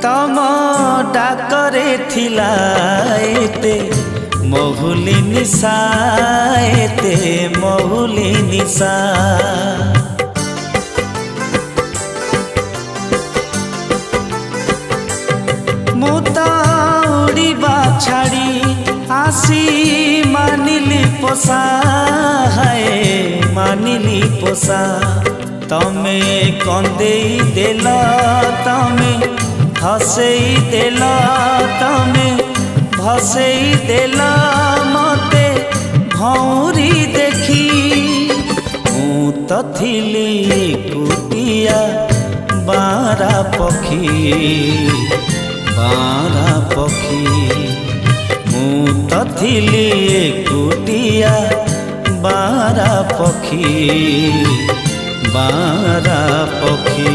तम डाकरे थिला एते महुली निशा एते महुली निशा मुता उड़ीबा छाड़ी आसी मानिली पोसा है मानिली पोसा तमे कंदेई देल तमे हसेई देल तमे भसेई देल मते भौरी देखी मु तो थिली कुटिया बारा पखी बारा पखी मु तो थिली कुटिया बारा पखी बारा पखी।